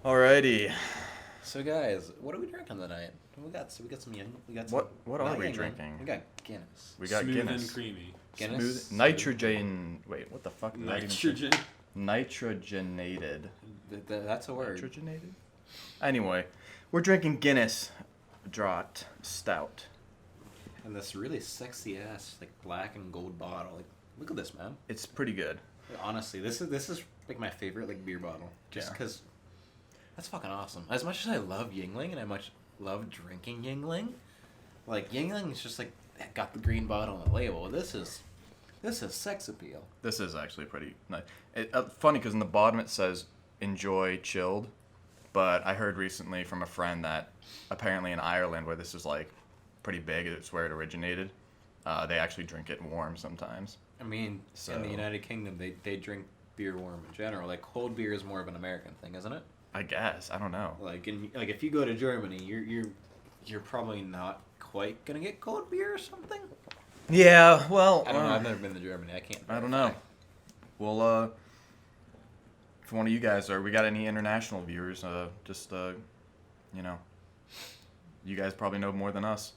Alrighty. So guys, what are we drinking tonight? We got some What are we drinking? We got Guinness. We got Smooth Guinness. and creamy. Guinness. Nitrogen. Wait, what the fuck? Nitrogen. Nitrogenated. That's a word. Nitrogenated? Anyway, we're drinking Guinness Draught Stout. And this really sexy ass like black and gold bottle. Like, look at this, man. It's pretty good. Honestly, this is like my favorite like beer bottle. Just Yeah. because that's fucking awesome. As much as I love Yingling and I much love drinking Yingling, like Yingling is just like got the green bottle on the label. This is sex appeal. This is actually pretty nice. Funny because in the bottom it says enjoy chilled, but I heard recently from a friend that apparently in Ireland, where this is like pretty big, it's where it originated, they actually drink it warm sometimes. I mean, in the United Kingdom, they drink beer warm in general. Like cold beer is more of an American thing, isn't it? I guess. I don't know. Like if you go to Germany, you're probably not quite gonna get cold beer or something. Yeah, well... I don't know. I've never been to Germany. I can't. I don't know. Well, if one of you guys we got any international viewers, you know, you guys probably know more than us.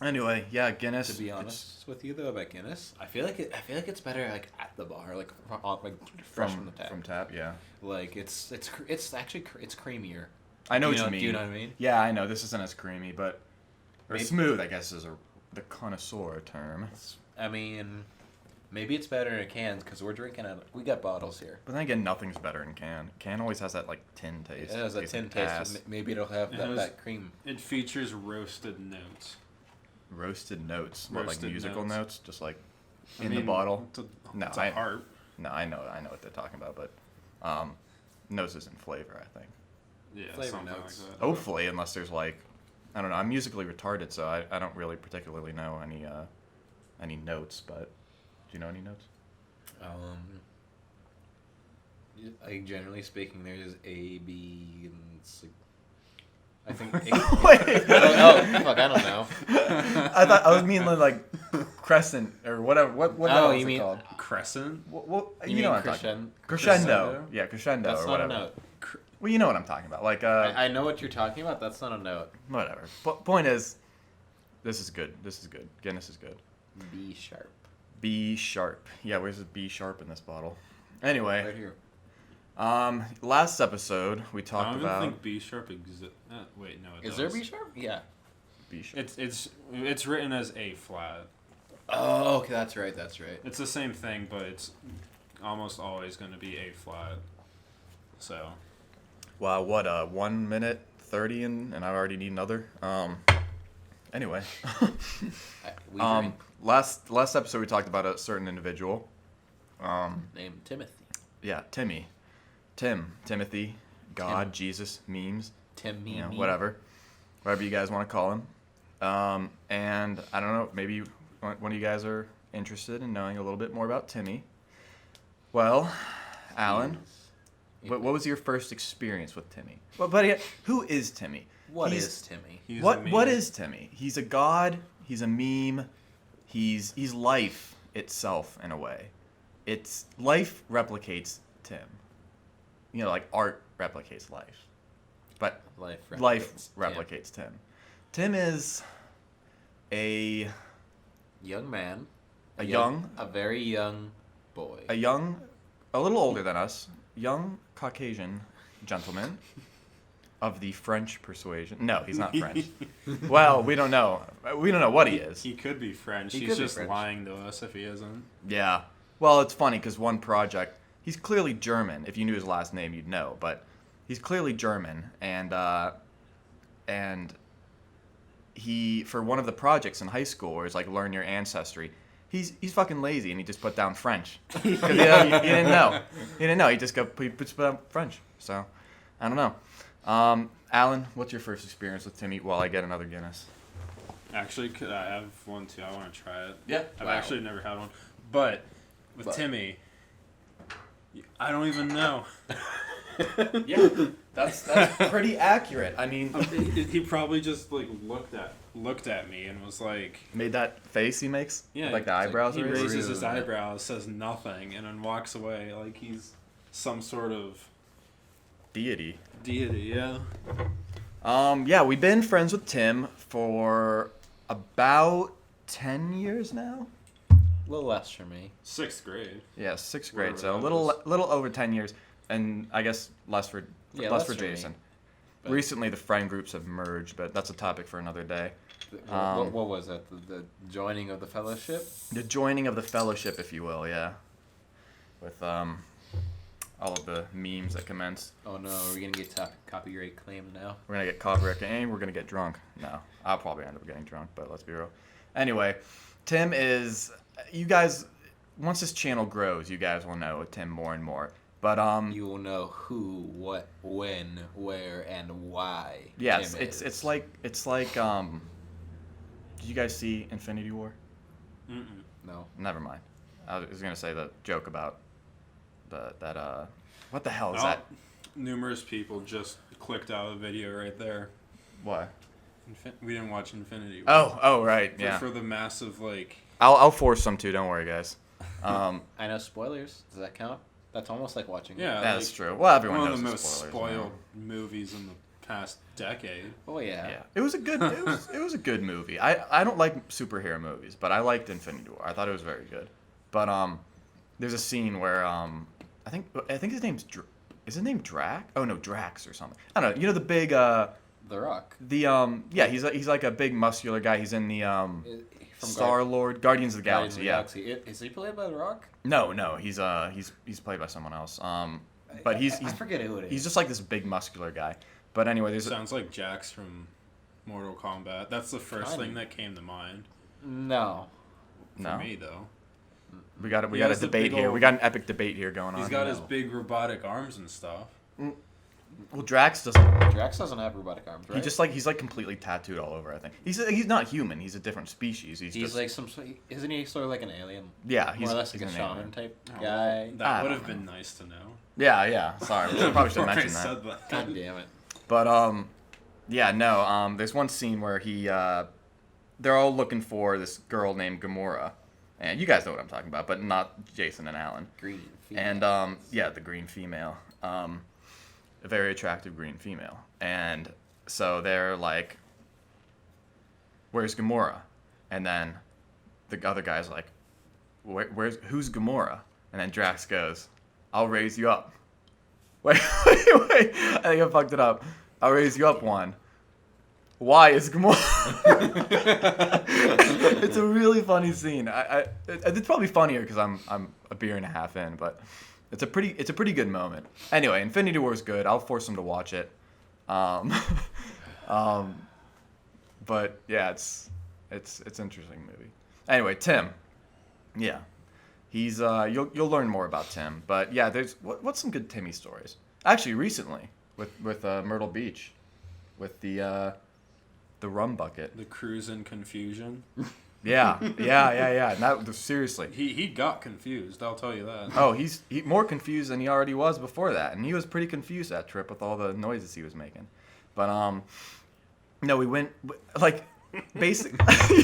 Anyway, yeah, Guinness. To be honest with you though about Guinness, I feel like it's better like at the bar, like fresh from the tap. From tap, yeah. Like it's actually creamier. I know what you mean. Do you know what I mean? Yeah, I know. This isn't as creamy, but or Maybe- smooth, I guess, is the connoisseur term. I mean, maybe it's better in cans because we got bottles here. But then again, nothing's better in can. Can always has that like tin taste. It has a tin like taste. ass. And maybe it'll have that cream. It features roasted notes. Roasted notes, what, like Roasted musical notes. notes, just like I in mean, the bottle. It's a harp. No, I know what they're talking about, but notes isn't flavor, I think. Yeah, Flavor something notes. like that. Hopefully, unless there's like, I don't know. I'm musically retarded, so I don't really particularly know any notes. But do you know any notes? Like generally speaking, there's A, B, and C. I think. Wait. Fuck! I don't know. I was meaning like crescent or whatever. What Oh, is you it mean called? Crescent? You know what I'm talking about. Crescendo. Yeah, crescendo That's or not whatever. a note. Well, you know what I'm talking about. Like I know what you're talking about. That's not a note. whatever. Point is, this is good. Guinness is good. B sharp. B sharp. Yeah, where's the B sharp in this bottle? Anyway, Right here. last episode we I talked don't even about think B sharp exists. Wait, no, it Is does. there B sharp? Yeah. B sharp. It's written as A flat. Oh, okay. That's right. It's the same thing, but it's almost always going to be A flat. So. Wow, what 1 minute 30 and I already need another. Anyway, We drink. last episode we talked about a certain individual. Named Timothy. Yeah, Timothy, God, Jesus, memes, Timmy. you know, whatever you guys want to call him. And I don't know, maybe one of you guys are interested in knowing a little bit more about Timmy. Well, Alan, what was your first experience with Timmy? Well, but who is Timmy? What is Timmy? He's a What meme. is Timmy? He's a god. He's a meme. He's life itself in a way. It's life replicates Tim. You know, like art replicates life, but Life replicates Tim. Tim is a young man. a very young boy. a little older than us, young Caucasian gentleman of the French persuasion. No, he's not French. Well, we don't know. We don't know what he is. He could be French. He He's could be just French. lying to us if he isn't. Yeah. Well, it's funny because one project, he's clearly German. If you knew his last name, you'd know. But he's clearly German, and he, for one of the projects in high school, where it's like learn your ancestry, he's fucking lazy and he just put down French because he didn't know. He didn't know. He just put down French. So I don't know. Alan, what's your first experience with Timmy? While I get another Guinness. Actually, could I have one too? I want to try it. Yeah. I've Wow. actually never had one. But with Timmy, I don't even know. Yeah, that's pretty accurate. I mean, He probably just like looked at me and was like, made that face he makes. yeah, Like the eyebrows. He are raised? raises his eyebrows, says nothing, and then walks away like he's some sort of Deity. Deity, yeah. Yeah, we've been friends with Tim for about 10 years now. A little less for me. 6th grade. Yeah, 6th Whatever grade, so a that little over 10 years, and I guess less for less for me. Jason. But- Recently, the friend groups have merged, but that's a topic for another day. What was that? The joining of the fellowship? The joining of the fellowship, if you will, yeah. With all of the memes that commenced. Oh no, are we gonna get copyright claimed now? We're gonna get copyright and we're gonna get drunk. No, I'll probably end up getting drunk, but let's be real. Anyway, Tim is. You guys, once this channel grows, you guys will know Tim more and more. But You will know who, what, when, where, and why. yes, Tim it's is. like Did you guys see Infinity War? Mm-mm. No. Never mind. I was gonna say the joke about that what the hell is Oh, that? Numerous people just clicked out of the video right there. What? We didn't watch Infinity War. Oh right, For, yeah. for the massive, like... I'll force some too. Don't worry, guys. I know spoilers. Does that count? That's almost like watching it. Yeah, That's like, true. Well, everyone one knows of the the most spoilers, spoiled movies in the past decade. Oh, yeah. Yeah, it was a good. It was a good movie. I don't like superhero movies, but I liked Infinity War. I thought it was very good. But there's a scene where I think his name's is his name Drac? Oh no, Drax or something. I don't know. You know the big The Rock. yeah, he's like a big muscular guy. He's in the From Star-Lord, Guardians of the Guardians of Galaxy. the Galaxy. Is he played by The Rock? No, he's played by someone else. But he's I forget who it is. he's just like this big muscular guy. But anyway, there's Sounds like Jax from Mortal Kombat. That's the first Kinda. thing that came to mind. No. For no. me, though. We got He a has the debate big here. old- We got an epic debate here going on. He's got no. his big robotic arms and stuff. Well, Drax doesn't. Drax doesn't have robotic arms, right? He's like completely tattooed all over. I think he's not human. He's a different species. He's He's just, like isn't he sort of like an alien? yeah. He's More or less like he's a an shaman alien. type Oh, guy. I That would don't have been nice to know. Yeah. Sorry, we probably should Before I mention that. said that. God damn it. But yeah, no. There's one scene where they're all looking for this girl named Gamora, and you guys know what I'm talking about, but not Jason and Alan. Green. And yeah, the green female, a very attractive green female, and so they're like, "Where's Gamora?" And then the other guy's like, who's Gamora?" And then Drax goes, "I'll raise you up." Wait, I think I fucked it up. "I'll raise you up one." Why is Gamora? It's a really funny scene. It's probably funnier because I'm a beer and a half in, but it's a pretty good moment. Anyway, Infinity War is good. I'll force him to watch it. But yeah, it's interesting movie. Anyway, Tim. Yeah, he's you'll learn more about Tim. But yeah, there's what's some good Timmy stories. Actually, recently with Myrtle Beach, with the rum bucket. The cruise in confusion. Yeah. That seriously. He got confused, I'll tell you that. Oh, he's more confused than he already was before that, and he was pretty confused that trip with all the noises he was making. But no, we went like basic.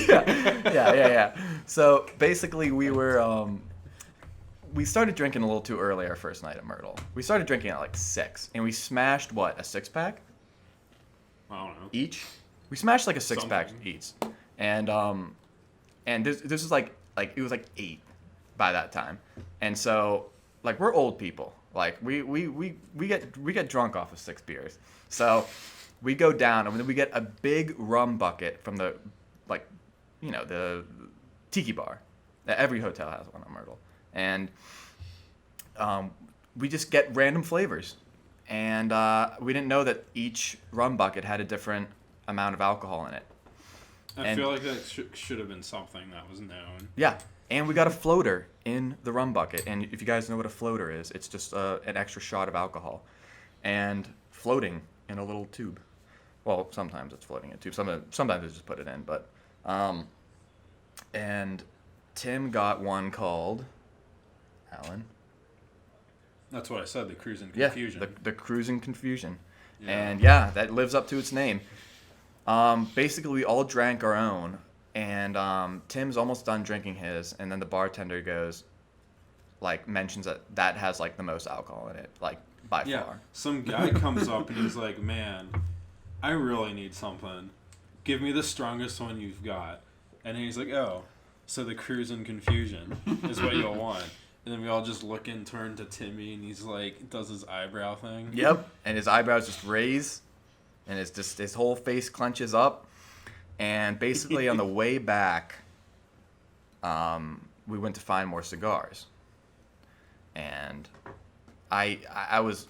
yeah. So basically, we started drinking a little too early our first night at Myrtle. We started drinking at like 6, and we smashed a 6-pack I don't know. each. We smashed like a 6-pack Something. each, and this was like it was like 8 by that time, and so like we're old people, like we get drunk off of 6 beers, so we go down and then we get a big rum bucket from the the tiki bar. Every hotel has one on Myrtle, and we just get random flavors, and we didn't know that each rum bucket had a different amount of alcohol in it. I feel like that should have been something that was known. Yeah, and we got a floater in the rum bucket, and if you guys know what a floater is, it's just an extra shot of alcohol, and floating in a little tube. Well, sometimes it's floating in a tube. Sometimes they just put it in, but and Tim got one called Alan. That's what I said, the cruise in confusion. Yeah, the cruising confusion. Yeah. And yeah, that lives up to its name. Basically, we all drank our own, and Tim's almost done drinking his, and then the bartender mentions that has like the most alcohol in it. Like, by Yeah. far. Some guy comes up and he's like, "Man, I really need something. Give me the strongest one you've got." And then he's like, "Oh, so the cruise and confusion is what you'll want." And then we all just look and turn to Timmy, and he's like, does his eyebrow thing. Yep, and his eyebrows just raise, and it's just his whole face clenches up, and basically on the way back, we went to find more cigars, and I was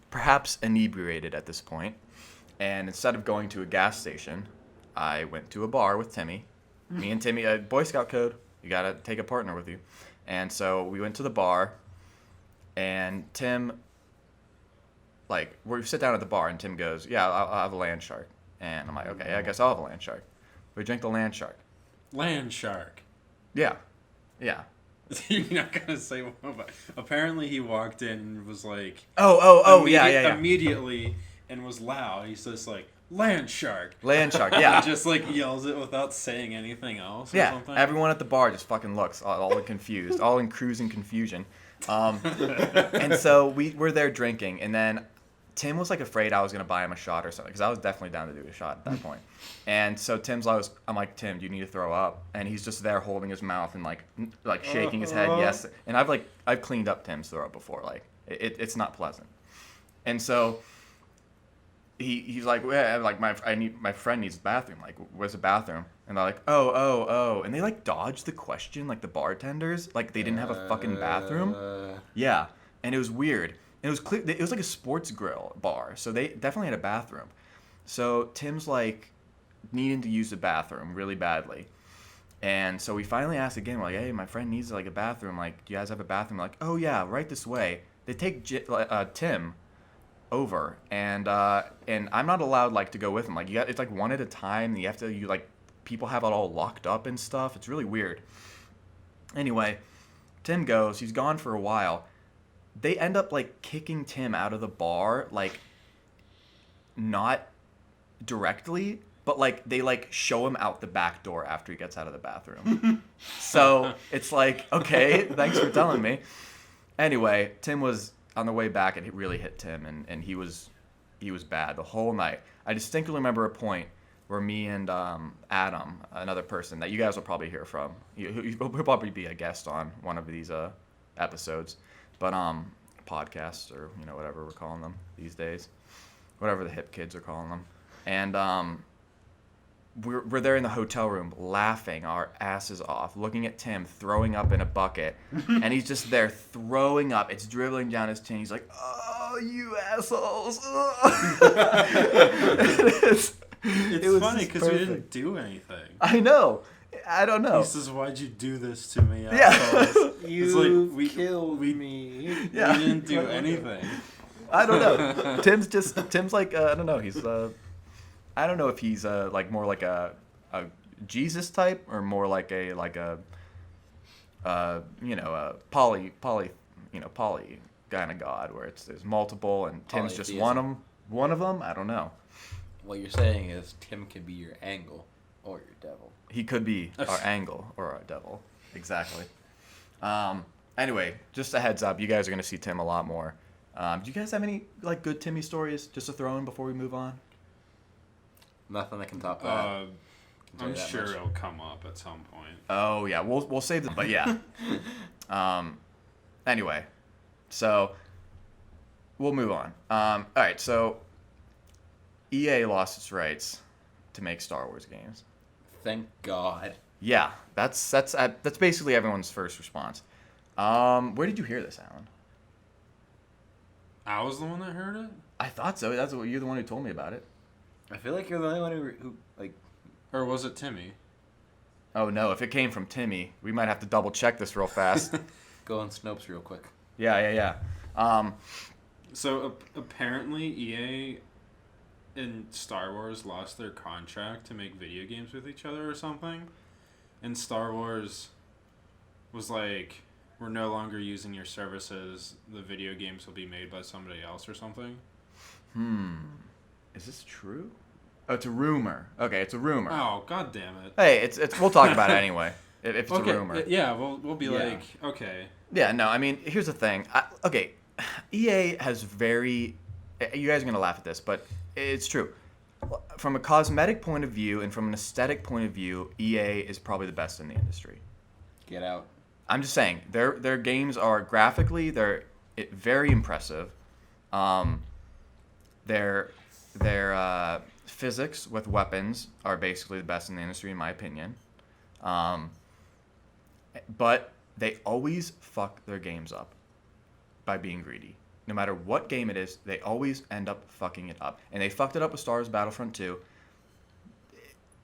perhaps inebriated at this point, and instead of going to a gas station, I went to a bar with Timmy. Me and Timmy, Boy Scout code, you gotta take a partner with you. And so we went to the bar, and Tim, like, we sit down at the bar, and Tim goes, "Yeah, I'll have a land shark." And I'm like, "Okay, I guess I'll have a land shark." We drink the land shark. Land shark. Yeah. Yeah. You're not gonna say what, but apparently he walked in and was like, Yeah. immediately, and was loud. He's just like, land shark. Land shark, yeah. Just like yells it without saying anything else. Or Yeah, something. everyone at the bar just fucking looks all confused, all in cruising confusion. And so we were there drinking, and then Tim was like afraid I was gonna buy him a shot or something, because I was definitely down to do a shot at that point. And so I'm like, "Tim, do you need to throw up?" And he's just there holding his mouth and like shaking his head, yes. And I've cleaned up Tim's throw up before, like it's not pleasant. And so he's like, "Yeah, like my friend needs the bathroom. Like, where's the bathroom?" And they're like, oh, and they like dodged the question, like the bartenders, like they didn't have a fucking bathroom. Yeah, and it was weird. And it was clear. It was like a sports grill bar, so they definitely had a bathroom. So Tim's like needing to use the bathroom really badly, and so we finally asked again. We're like, "Hey, my friend needs like a bathroom. Like, do you guys have a bathroom?" We're like, "Oh yeah, right this way." They take Tim over, and I'm not allowed like to go with him. Like, it's like one at a time. You like people have it all locked up and stuff. It's really weird. Anyway, Tim goes. He's gone for a while. They end up like kicking Tim out of the bar, like not directly, but like they like show him out the back door after he gets out of the bathroom. So it's like, okay, thanks for telling me. Anyway, Tim was on the way back, and it really hit Tim, and he was bad the whole night. I distinctly remember a point where me and Adam, another person that you guys will probably hear from, he'll probably be a guest on one of these episodes, but podcasts, or whatever we're calling them these days, whatever the hip kids are calling them, and we're there in the hotel room laughing our asses off, looking at Tim throwing up in a bucket, and he's just there throwing up. It's dribbling down his chin. He's like, "Oh, you assholes!" It's funny because we didn't do anything. I know. I don't know. He says, "Why'd you do this to me?" Yeah. You killed me. Yeah. We didn't do anything. I don't know. Tim's like I don't know. He's I don't know if he's like more like a Jesus type, or more like a poly kind of God, where there's multiple, and Tim's just one of them. I don't know. What you're saying is Tim can be your angle or your devil. He could be our angle or our devil. Exactly. Anyway, just a heads up, you guys are gonna see Tim a lot more. Do you guys have any like good Timmy stories just to throw in before we move on? Nothing that can top that. I'm sure it'll come up at some point. Oh yeah, we'll save it, but yeah. Anyway, so we'll move on. All right, so EA lost its rights to make Star Wars games. Thank God. Yeah, that's basically everyone's first response. Where did you hear this, Alan? I was the one that heard it? I thought so. You're the one who told me about it. I feel like you're the only one who like. Or was it Timmy? Oh no! If it came from Timmy, we might have to double check this real fast. Go on Snopes real quick. Yeah. So apparently EA and Star Wars lost their contract to make video games with each other or something, and Star Wars was like, "We're no longer using your services. The video games will be made by somebody else," or something. Is this true? Oh, it's a rumor. Okay, it's a rumor. Oh, god damn it. Hey, it's we'll talk about it anyway. If it's Okay, a rumor. Yeah, we'll be like, okay. Yeah, no, I mean, here's the thing. EA has very. You guys are gonna laugh at this, but it's true. From a cosmetic point of view and from an aesthetic point of view, EA is probably the best in the industry. Get out. I'm just saying their games are graphically very impressive. Their physics with weapons are basically the best in the industry in my opinion. But they always fuck their games up by being greedy. No matter what game it is, they always end up fucking it up. And they fucked it up with Star Wars Battlefront 2.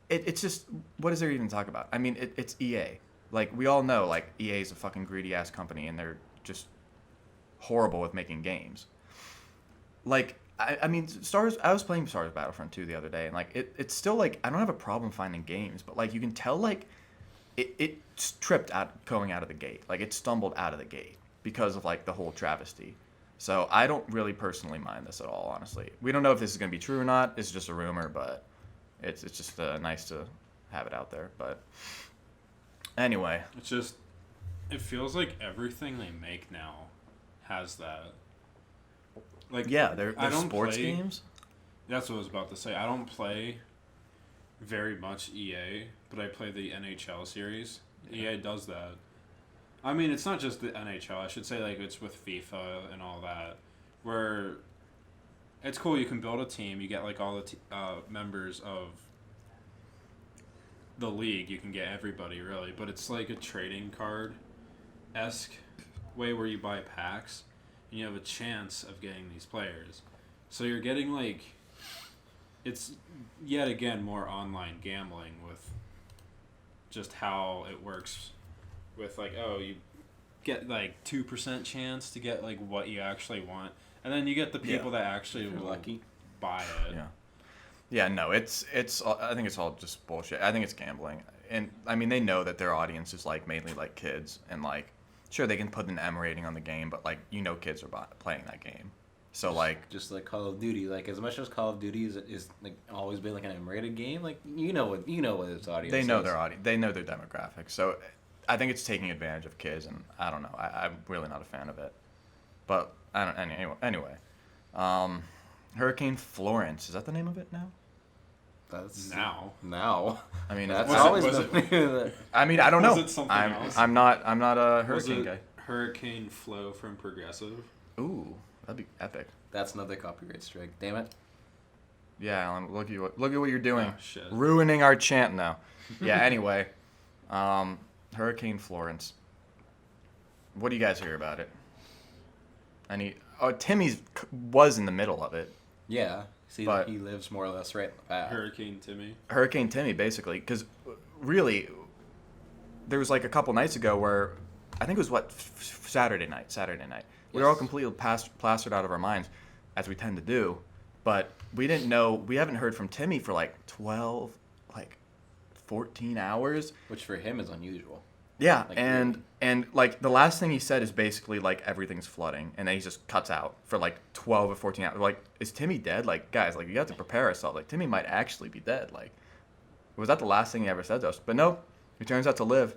It's just, what is there even to talk about? I mean, it's EA. Like, we all know, like, EA is a fucking greedy-ass company, and they're just horrible with making games. Like, I mean, I was playing Star Wars Battlefront 2 the other day, and, like, it's still, like, I don't have a problem finding games, but, like, you can tell, like, it tripped going out of the gate. Like, it stumbled out of the gate because of, like, the whole travesty. So I don't really personally mind this at all, honestly. We don't know if this is going to be true or not. It's just a rumor, but it's just nice to have it out there. But anyway. It feels like everything they make now has that. Like, yeah, they're sports games. That's what I was about to say. I don't play very much EA, but I play the NHL series. Yeah. EA does that. I mean, it's not just the NHL. I should say, like, it's with FIFA and all that, where it's cool. You can build a team. You get, like, all the members of the league. You can get everybody, really. But it's like a trading card-esque way where you buy packs, and you have a chance of getting these players. So you're getting, like, it's yet again more online gambling with just how it works. With, like, oh, you get, like, 2% chance to get, like, what you actually want. And then you get the people that actually will lucky buy it. Yeah. Yeah, no, it's. I think it's all just bullshit. I think it's gambling. And, I mean, they know that their audience is, like, mainly, like, kids. And, like, sure, they can put an M rating on the game, but, like, you know kids are playing that game. So, like... Just like Call of Duty. Like, as much as Call of Duty is like, always been, like, an M-rated game, like, you know what its audience They know is. their audience. They know their demographic. So... I think it's taking advantage of kids, and I don't know. I'm really not a fan of it. But I don't. Anyway, Hurricane Florence, is that the name of it now? That's now. I mean, that's was always it, the name of it. I mean, I don't know. Was it something else? I'm not a hurricane guy. Hurricane Flow from Progressive? Ooh, that'd be epic. That's another copyright strike. Damn it. Yeah, Alan, look at what you're doing. Oh, shit. Ruining our chant now. Yeah. Anyway, Hurricane Florence. What do you guys hear about it? Timmy was in the middle of it. Yeah. See, But- he lives more or less right in the path. Hurricane Timmy. Hurricane Timmy, basically, because really, there was like a couple nights ago where I think it was Saturday night. We were all Yes. completely plastered out of our minds, as we tend to do, but we didn't know. We haven't heard from Timmy for like 14 hours. Which for him is unusual. Yeah, Like, and like the last thing he said is basically like everything's flooding, and then he just cuts out for like 12 or 14 hours. Like, is Timmy dead? Like, guys, like, you have to prepare ourselves. Like, Timmy might actually be dead. Like, was that the last thing he ever said to us? But no, he turns out to live.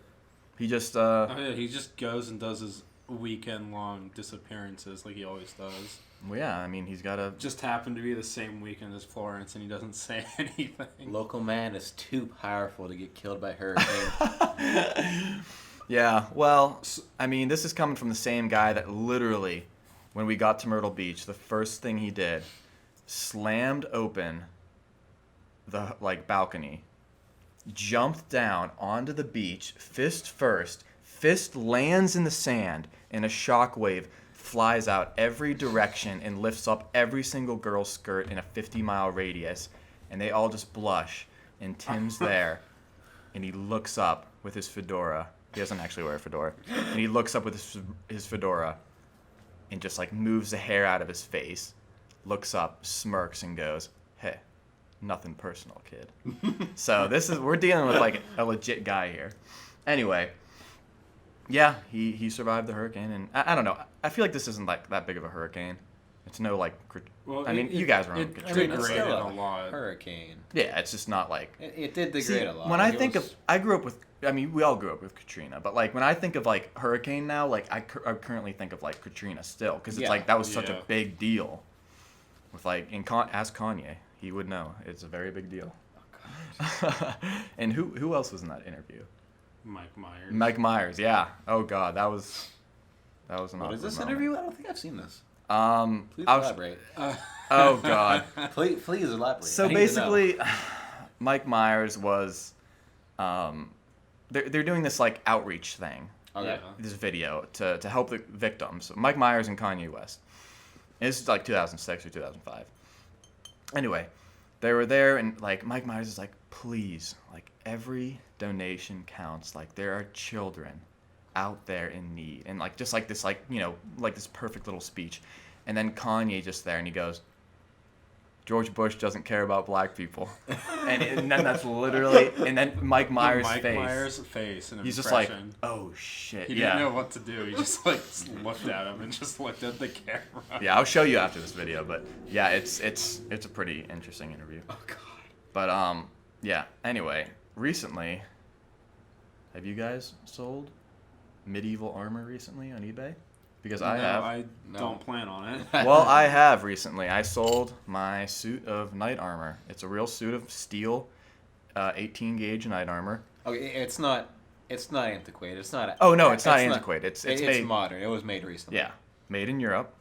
He just Oh, yeah, he just goes and does his weekend-long disappearances like he always does. well, yeah, I mean, he's got to. Just happened to be the same weekend as Florence, and he doesn't say anything. Local man is too powerful to get killed by hurricane. Yeah, well, I mean, this is coming from the same guy that literally, when we got to Myrtle Beach, the first thing he did, slammed open the balcony, jumped down onto the beach, fist first, fist lands in the sand, and a shockwave flies out every direction and lifts up every single girl's skirt in a 50-mile radius, and they all just blush, and Tim's there, and he looks up with his fedora. He doesn't actually wear a fedora. And he looks up with his fedora and just like moves the hair out of his face, looks up, smirks, and goes, "Hey, nothing personal, kid." So we're dealing with like a legit guy here. Anyway, yeah, he survived the hurricane, and I don't know. I feel like this isn't like that big of a hurricane. It's no like. Well, I mean, you guys were on it Katrina. it's degraded still a lot. hurricane. Yeah, it's just not like. It did degrade See, a lot. when I Like, it think was- of, I grew up with. I mean, we all grew up with Katrina, but like when I think of like hurricane now, like I currently think of like Katrina still, because it's Yeah. like that was such a Yeah. big deal. With like, ask Kanye, he would know. It's a very big deal. And who else was in that interview? Mike Myers. Mike Myers, yeah. Oh God, that was an What is awkward this moment. interview? I don't think I've seen this. Please I was, elaborate. oh God. Please elaborate. So I need to know. basically, Mike Myers was, they're doing this like outreach thing, Okay. Yeah. this video to help the victims. Mike Myers and Kanye West. And this is like 2006 or 2005. Anyway, they were there and like Mike Myers is like, please, like every donation counts. Like there are children out there in need, and like just like this, like like this perfect little speech, and then Kanye just there and he goes, George Bush doesn't care about black people, and then that's literally, and then Mike Myers' Mike face. Myers' face. An He's just like, impression. oh shit, He yeah. didn't know what to do. He just like looked at him and just looked at the camera. Yeah, I'll show you after this video, but yeah, it's a pretty interesting interview. Oh God. But yeah. Anyway, recently, have you guys sold medieval armor recently on eBay? Because I No, have. I No. don't plan on it. Well, I have recently. I sold my suit of knight armor. It's a real suit of steel, 18 gauge knight armor. Okay, it's not antiquated. It's not. Oh no, it's not antiquated. It's made. modern. It was made recently. Yeah, made in Europe.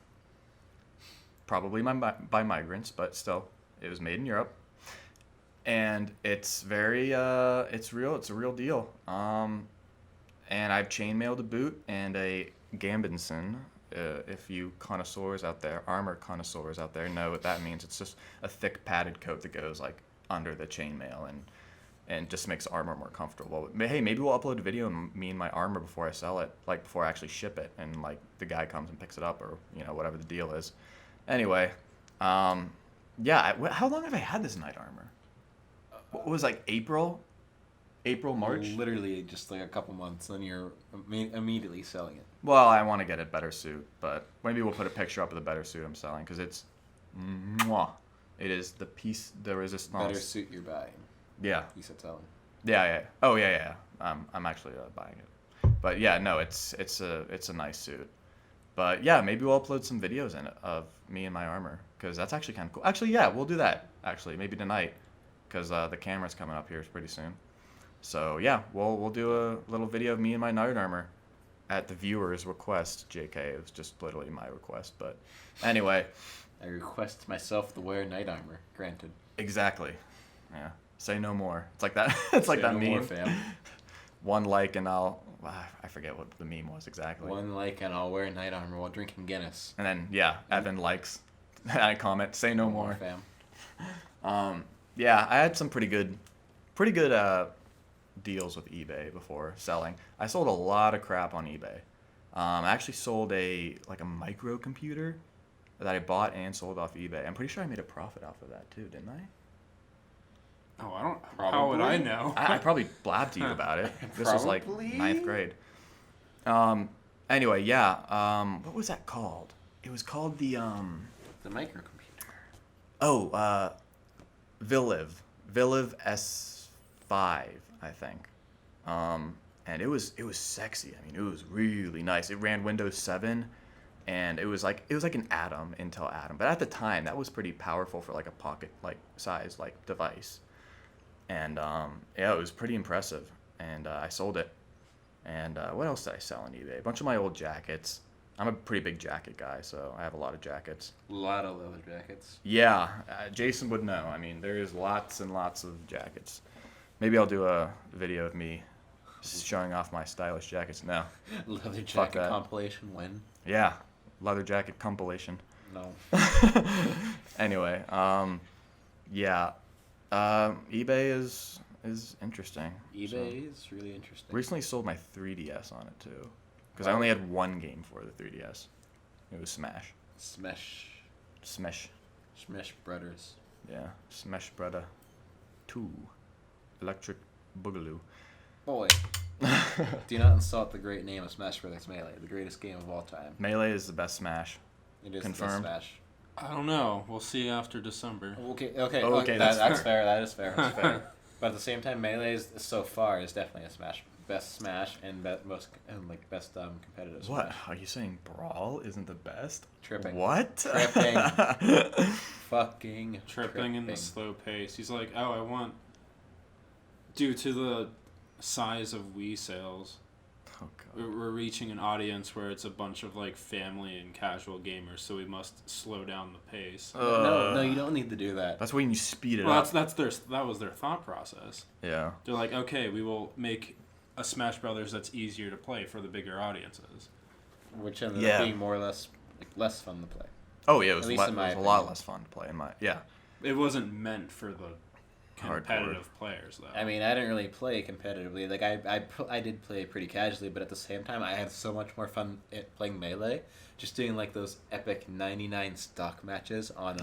Probably by migrants, but still, it was made in Europe. And it's very, it's real. It's a real deal. And I've chainmailed a boot and a Gambinson. If you connoisseurs out there, armor connoisseurs out there, know what that means. It's just a thick padded coat that goes like under the chainmail and just makes armor more comfortable. But, hey, maybe we'll upload a video of me and my armor before I sell it, like before I actually ship it, and like the guy comes and picks it up, or whatever the deal is. Anyway, yeah. How long have I had this knight armor? What was like April, March? Literally just like a couple months, then you're immediately selling it. Well, I want to get a better suit, but maybe we'll put a picture up of the better suit I'm selling, because it's, mwah. It is the piece de resistance. Better suit you're buying. Yeah. You said selling. Yeah. Oh yeah. I'm actually buying it, but yeah, no, it's a nice suit. But yeah, maybe we'll upload some videos in it of me and my armor, because that's actually kind of cool. Actually, yeah, we'll do that. Actually, maybe tonight, because the camera's coming up here pretty soon. So yeah, we'll do a little video of me and my knight armor, at the viewer's request. JK, it was just literally my request. But anyway, I request myself to wear knight armor. Granted. exactly. Yeah. Say no more. It's like that. It's like Say that no meme. more, fam. One like and I forget what the meme was exactly. One like and I'll wear knight armor while drinking Guinness. And then yeah, Evan likes. I comment. Say no more. fam. Yeah, I had some pretty good deals with eBay before selling. I sold a lot of crap on eBay. I actually sold a microcomputer that I bought and sold off eBay. I'm pretty sure I made a profit off of that too, didn't I? Oh, I don't. How would I Probably. know? I probably blabbed to you about it. This was like Probably. 9th grade. Anyway, yeah. What was that called? It was called the The microcomputer. Viliv S5, I think. And it was sexy. I mean, it was really nice. It ran Windows 7, and it was like an Atom, Intel Atom. But at the time, that was pretty powerful for like a pocket size device. And yeah, it was pretty impressive. And I sold it. And what else did I sell on eBay? A bunch of my old jackets. I'm a pretty big jacket guy, so I have a lot of jackets. A lot of leather jackets. Yeah, Jason would know. I mean, there is lots and lots of jackets. Maybe I'll do a video of me showing off my stylish jackets. No. Leather Fuck jacket that. compilation when? Yeah, leather jacket compilation. No. Anyway, yeah, eBay is interesting. eBay is really interesting. Recently sold my 3DS on it too, because I only had one game for the 3DS. It was Smash. Smash Brothers. Yeah, Smash Brother 2, Electric Boogaloo. Boy, do not insult the great name of Smash Brothers Melee, the greatest game of all time. Melee is the best Smash. It is Confirmed. the best Smash. I don't know. We'll see after December. Okay, that's that's fair. That is fair. That's fair. But at the same time, Melee is, so far is definitely a best Smash and best competitive. What? Smash. Are you saying Brawl isn't the best? Tripping. What? Tripping. Fucking Tripping in the slow pace. He's like, oh, I want. Due to the size of Wii sales, Oh, God. we're reaching an audience where it's a bunch of like family and casual gamers, so we must slow down the pace. No, you don't need to do that. That's when you speed it Well, up. that was their thought process. Yeah. They're like, okay, we will make a Smash Brothers that's easier to play for the bigger audiences. Which ended Yeah. up being more or less less fun to play. Oh yeah, it was, At least in it my was a lot opinion. less fun to play. Yeah. It wasn't meant for the Hardcore. competitive players, though. I mean, I didn't really play competitively. Like I did play pretty casually, but at the same time, I had so much more fun playing Melee. Just doing like those epic 99 stock matches on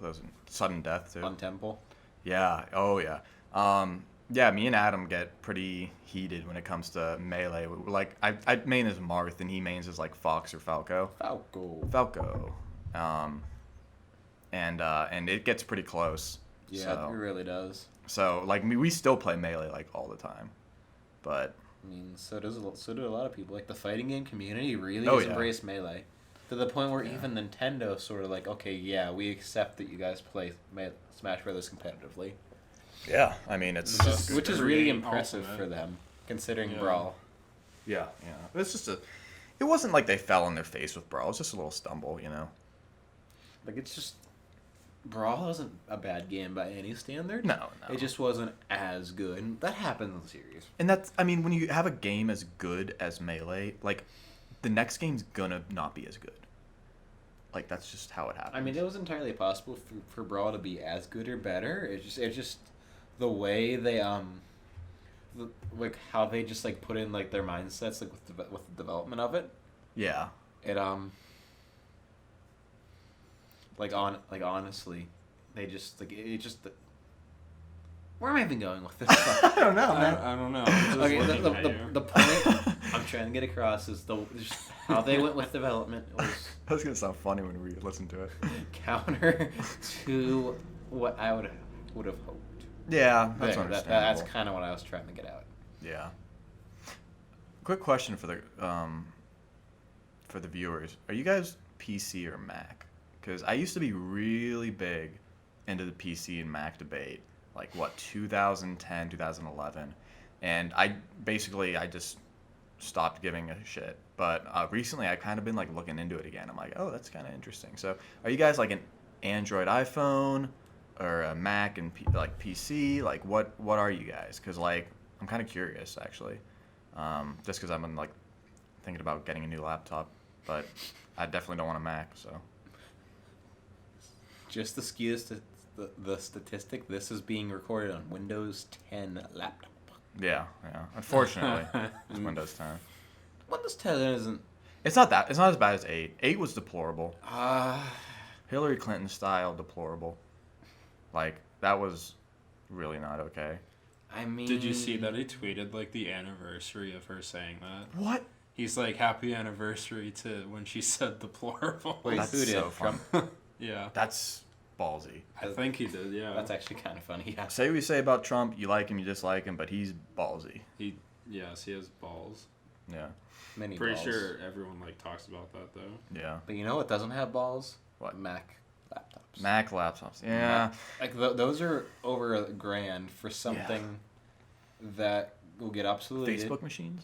Those sudden death too. on Temple. Yeah. Oh yeah. Yeah. Me and Adam get pretty heated when it comes to Melee. Like I main as Marth and he mains as like Fox or Falco. Falco. And it gets pretty close. Yeah, So, it really does. so like we still play Melee like all the time, but I mean, so do a lot of people. Like the fighting game community really Oh, has yeah. embraced Melee, to the point where Yeah. even Nintendo sort of like, okay, yeah, we accept that you guys play Smash Brothers competitively, yeah. I mean it's just which is really Ultimate. impressive for them, considering Yeah. Brawl. yeah. It's just It wasn't like they fell on their face with Brawl. It's just a little stumble, you know. Like it's just Brawl wasn't a bad game by any standard. No. It just wasn't as good, and that happens in the series. And that's, I mean, when you have a game as good as Melee, like, the next game's gonna not be as good. Like, that's just how it happens. I mean, it was entirely possible for Brawl to be as good or better. It's just the way they like how they just like put in like their mindsets like with the development of it. Yeah. It honestly, they just like it just. Where am I even going with this? I don't know, man. I don't know. I'm just Okay, looking at you. the point I'm trying to get across is just how they went with development was That's gonna sound funny when we listen to it. counter to what I would have hoped. Yeah, that's There, understandable. that's kind of what I was trying to get out. Yeah. Quick question for the viewers: are you guys PC or Mac? Because I used to be really big into the PC and Mac debate, like 2010, 2011, and I just stopped giving a shit. But recently, I've kind of been like looking into it again. I'm like, oh, that's kind of interesting. So, are you guys like an Android iPhone or a Mac and like PC? Like, what are you guys? Because like I'm kind of curious actually, just because I'm like thinking about getting a new laptop, but I definitely don't want a Mac. So. Just the the statistic. This is being recorded on Windows 10 laptop. Yeah. Unfortunately, it's Windows 10. Windows 10 isn't. It's not as bad as 8. 8 was deplorable. Uh, Hillary Clinton style deplorable. Like that was really not okay. I mean. Did you see that he tweeted like the anniversary of her saying that? What? He's like, happy anniversary to when she said deplorable. Wait, That's who did? so Trump? Yeah. That's ballsy. I think he did, yeah. That's actually kind of funny. Yeah. Say what you say about Trump, you like him, you dislike him, but he's ballsy. Yes, he has balls. Yeah. Many Pretty balls. sure everyone like talks about that though. Yeah. But you know what doesn't have balls? What? Mac laptops. Mac laptops. Yeah. Like those are over $1,000 for something that will get obsoleted. Facebook machines?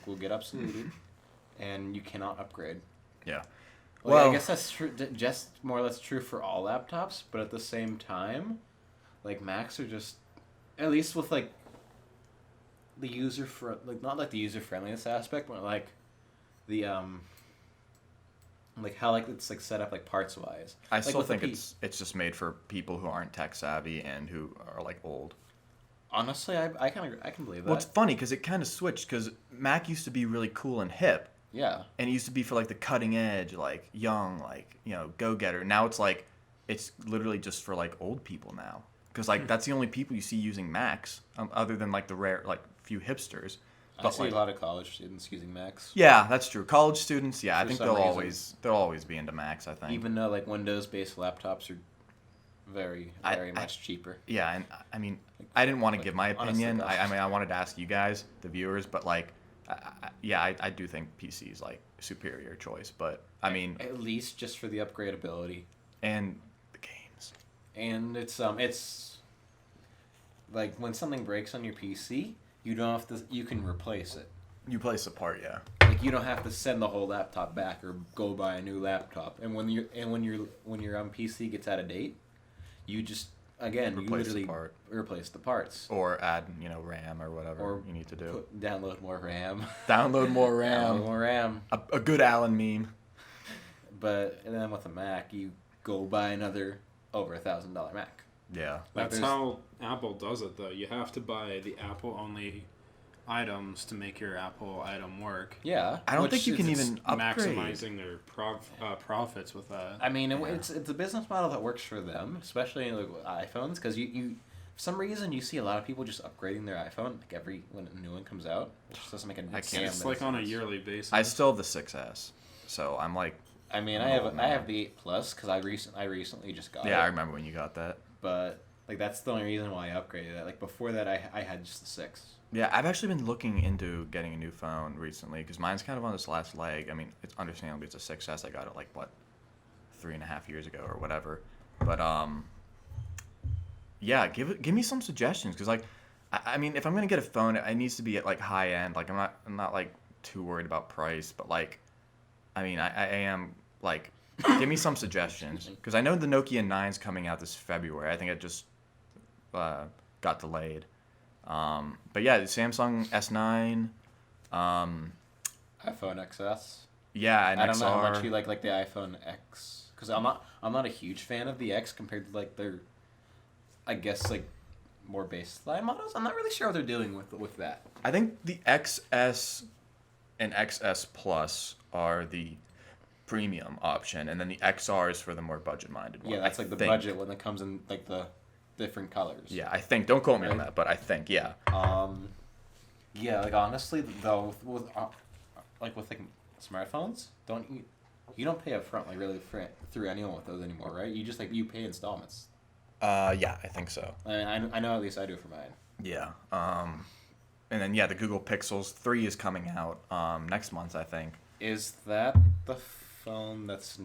Will get obsoleted, and you cannot upgrade. Yeah. Well, I guess that's true. Just more or less true for all laptops, but at the same time, like Macs are just, at least with like the not like the user friendliness aspect, but like the like how like it's like set up like parts wise. I Like still with the think it's just made for people who aren't tech savvy and who are like old. Honestly, I can believe that. Well, it's funny because it kind of switched because Mac used to be really cool and hip. Yeah. And it used to be for like the cutting edge, like young, like, go getter. Now it's like, it's literally just for like old people now. Because like that's the only people you see using Macs, other than like the rare, like few hipsters. I see a lot of college students using Macs. Yeah, that's true. College students, yeah, I For think some they'll reason. always be into Macs. I think. Even though like Windows-based laptops are very much cheaper. Yeah, and I mean, I didn't want to give my honestly, opinion. gosh. I mean, I wanted to ask you guys, the viewers, but like, I do think PC is like superior choice. But I mean, At least just for the upgradability. and the games. And it's like when something breaks on your PC, you don't have to. You can replace it. You place a part, yeah. Like you don't have to send the whole laptop back or go buy a new laptop. And when your PC gets out of date, you just you Replace the literally part. replace the parts Or add, RAM or whatever or you need to do. download more RAM. Download more Download RAM. more RAM. A good Allen meme. But and then with a Mac, you go buy another over $1,000 Mac. Yeah. That's there's- how Apple does it, though. You have to buy the Apple-only items to make your Apple item work. Yeah, I don't which think you can it's- even upgrade. Maximizing their profits with that. I mean, it's a business model that works for them, especially like with iPhones, because you for some reason you see a lot of people just upgrading their iPhone like when a new one comes out, which just doesn't make any sense. It's like on a yearly basis. I still have the 6S, so I'm like, I mean, I have the 8 Plus because I recently just got it. yeah, I remember when you got that. But like that's the only reason why I upgraded it. Like before that, I had just the 6. Yeah, I've actually been looking into getting a new phone recently because mine's kind of on this last leg. I mean, it's understandably it's a 6S. I got it like 3.5 years ago or whatever. But yeah, give me some suggestions because like, I mean, if I'm gonna get a phone, it needs to be at like high end. Like I'm not like too worried about price, but like, I mean, I am like, give me some suggestions because I know the Nokia 9's coming out this February. I think it just got delayed. But yeah, the Samsung S9. iPhone XS. Yeah, and I don't XR. know how much you like the iPhone X because I'm not a huge fan of the X compared to like their, I guess like more baseline models. I'm not really sure what they're doing with that. I think the XS and XS Plus are the premium option, and then the XR is for the more budget-minded one. Yeah, that's I like the think. budget when it comes in like the different colors. Yeah, I think. Don't quote me on Right. that, but I think, yeah. Yeah, like honestly though, with smartphones, you don't pay upfront like really through anyone with those anymore, right? You just like you pay installments. Yeah, I think so. I know at least I do for mine. Yeah. And then, yeah, the Google Pixels 3 is coming out next month, I think. Is that the phone that's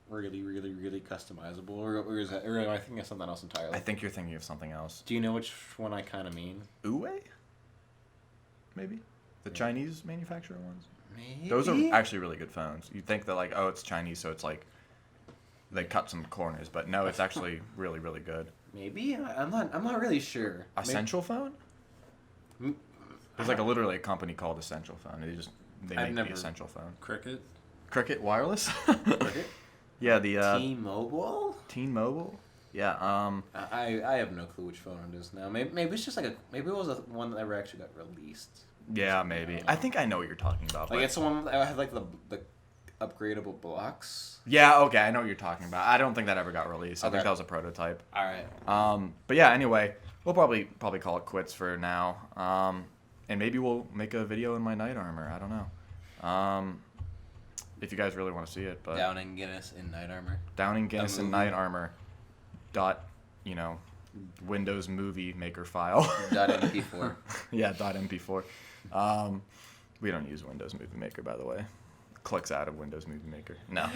really, really, really customizable, or is that, or am I thinking of something else entirely? I think you're thinking of something else. Do you know which one I kind of mean? Uwe? Maybe? The Chinese manufacturer ones? Maybe. Those are actually really good phones. You'd think that, like, oh, it's Chinese, so it's like they cut some corners, but no, it's actually really, really good. Maybe I'm not really sure. Essential Phone? Maybe, There's like literally a company called Essential Phone. They I've make never- the Essential Phone. Cricket. Cricket Wireless? Cricket? Yeah, the T-Mobile. T-Mobile. Yeah. I have no clue which phone it is now. Maybe it's just like maybe it was one that never actually got released. Yeah, maybe. I think I know what you're talking about. Like But it's the one that had like the upgradable blocks. yeah, okay, I know what you're talking about. I don't think that ever got released. I think Okay. that was a prototype. All right. But yeah, anyway, we'll probably call it quits for now. And maybe we'll make a video in my night armor. I don't know. If you guys really want to see it, but Downing Guinness in night armor. Downing Guinness in movie. night armor. Windows Movie Maker file. .mp4. Yeah, .mp4. We don't use Windows Movie Maker, by the way. Clicks out of Windows Movie Maker. No.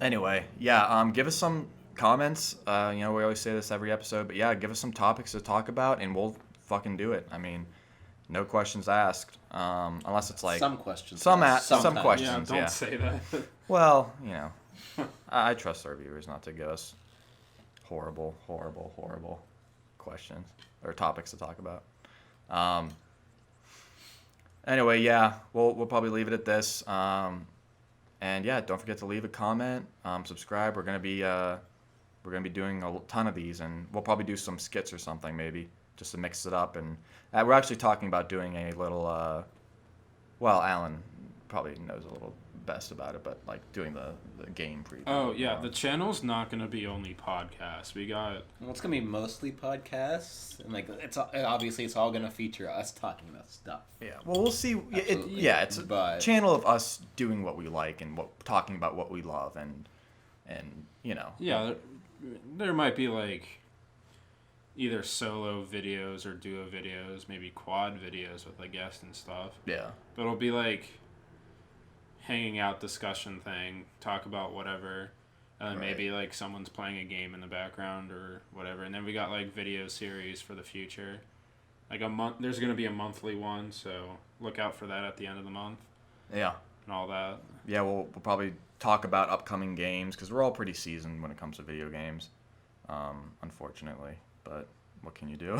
Anyway, yeah. Give us some comments. We always say this every episode, but yeah, give us some topics to talk about, and we'll fucking do it. I mean, no questions asked, unless it's like Some questions. some Sometimes. questions. Yeah, don't say that. Well, I trust our viewers not to give us horrible questions or topics to talk about. Anyway, yeah, we'll probably leave it at this. And yeah, don't forget to leave a comment, subscribe. We're gonna be doing a ton of these, and we'll probably do some skits or something maybe just to mix it up. And we're actually talking about doing a little. Well, Alan probably knows a little best about it, but like doing the game preview. Oh yeah, the channel's not gonna be only podcasts. We got Well, it's gonna be mostly podcasts, and like obviously it's all gonna feature us talking about stuff. Yeah, well, we'll see. Absolutely. It's a But- channel of us doing what we like and talking about what we love, and you know. yeah. There might be like either solo videos or duo videos, maybe quad videos with a guest and stuff. Yeah. But it'll be like hanging out discussion thing, talk about whatever, and then maybe like someone's playing a game in the background or whatever. And then we got like video series for the future. Like a month, there's gonna be a monthly one, so look out for that at the end of the month Yeah. and all that. Yeah, we'll probably talk about upcoming games because we're all pretty seasoned when it comes to video games, unfortunately. But what can you do?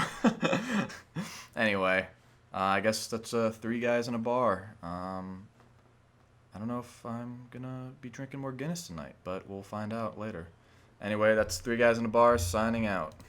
Anyway, I guess that's 3 guys in a bar. I don't know if I'm gonna be drinking more Guinness tonight, but we'll find out later. Anyway, that's 3 guys in a bar signing out.